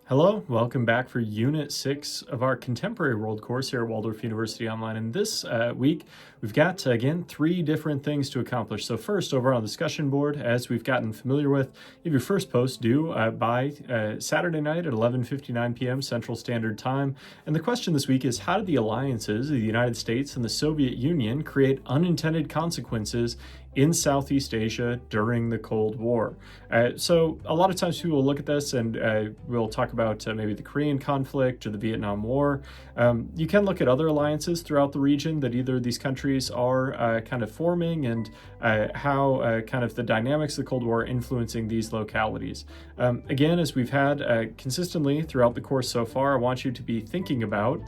Hello, welcome back for Unit 6 of our Contemporary World course here at Waldorf University Online. And this week, we've got, again, 3 different things to accomplish. So first, over on the discussion board, as we've gotten familiar with, you have your first post due by Saturday night at 11:59 p.m. Central Standard Time. And the question this week is, how did the alliances of the United States and the Soviet Union create unintended consequences in Southeast Asia during the Cold War? So a lot of times people will look at this and we'll talk about maybe the Korean conflict or the Vietnam War. You can look at other alliances throughout the region that either of these countries are kind of forming and how kind of the dynamics of the Cold War are influencing these localities. Again, as we've had consistently throughout the course so far, I want you to be thinking about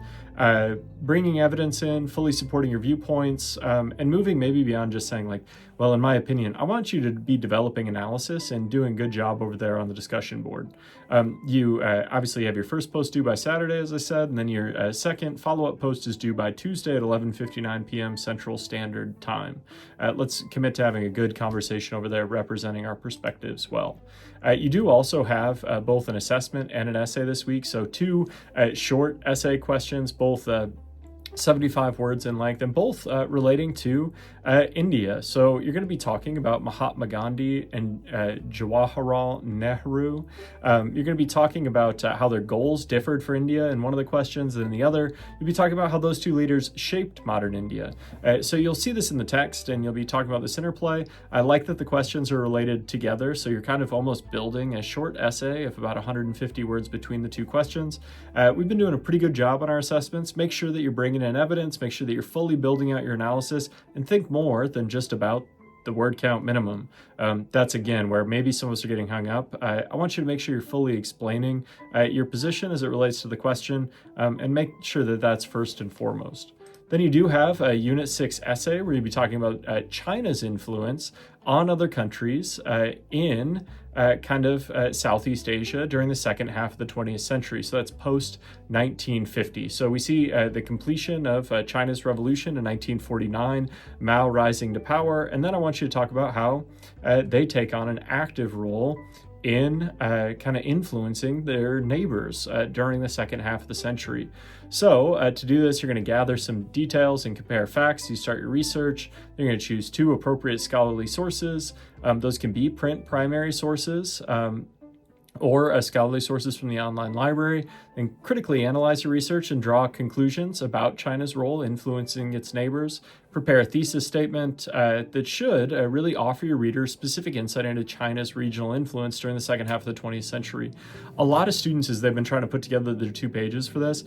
bringing evidence in, fully supporting your viewpoints, and moving maybe beyond just saying like, well, in my opinion. I want you to be developing analysis and doing a good job over there on the discussion board. You obviously have your first post due by Saturday, as I said, and then your second follow-up post is due by Tuesday at 11:59 p.m. Central Standard Time. Let's commit to having a good conversation over there representing our perspectives well. You do also have both an assessment and an essay this week, so 2 short essay questions, both 75 words in length, and both relating to India. So you're going to be talking about Mahatma Gandhi and Jawaharlal Nehru. You're going to be talking about how their goals differed for India in one of the questions, and in the other, you'll be talking about how those 2 leaders shaped modern India. So you'll see this in the text, and you'll be talking about this interplay. I like that the questions are related together, so you're kind of almost building a short essay of about 150 words between the 2 questions. We've been doing a pretty good job on our assessments. Make sure that you're bringing in evidence, make sure that you're fully building out your analysis, and think more than just about the word count minimum. That's again where maybe some of us are getting hung up. I want you to make sure you're fully explaining your position as it relates to the question, and make sure that that's first and foremost. Then you do have a Unit 6 essay where you'll be talking about China's influence on other countries in Southeast Asia during the second half of the 20th century. So that's post-1950. So we see the completion of China's revolution in 1949, Mao rising to power, and then I want you to talk about how they take on an active role in kind of influencing their neighbors during the second half of the century. So to do this, you're going to gather some details and compare facts. You start your research. You're going to choose 2 appropriate scholarly sources. Those can be print primary sources or scholarly sources from the online library, and critically analyze your research and draw conclusions about China's role influencing its neighbors. Prepare a thesis statement that should really offer your readers specific insight into China's regional influence during the second half of the 20th century. A lot of students, as they've been trying to put together their 2 pages for this,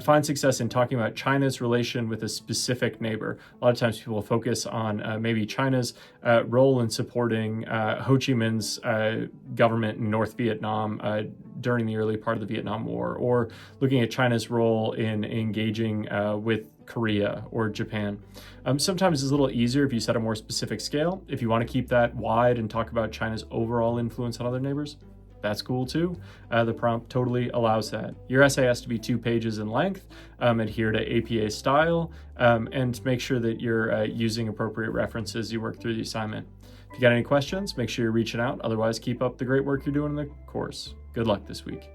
find success in talking about China's relation with a specific neighbor. A lot of times people focus on maybe China's role in supporting Ho Chi Minh's government in North Vietnam during the early part of the Vietnam War, or looking at China's role in engaging with Korea or Japan. Sometimes it's a little easier if you set a more specific scale. If you want to keep that wide and talk about China's overall influence on other neighbors, that's cool too. The prompt totally allows that. Your essay has to be 2 pages in length, adhere to APA style, and make sure that you're using appropriate references as you work through the assignment. If you got any questions, make sure you're reaching out. Otherwise, keep up the great work you're doing in the course. Good luck this week.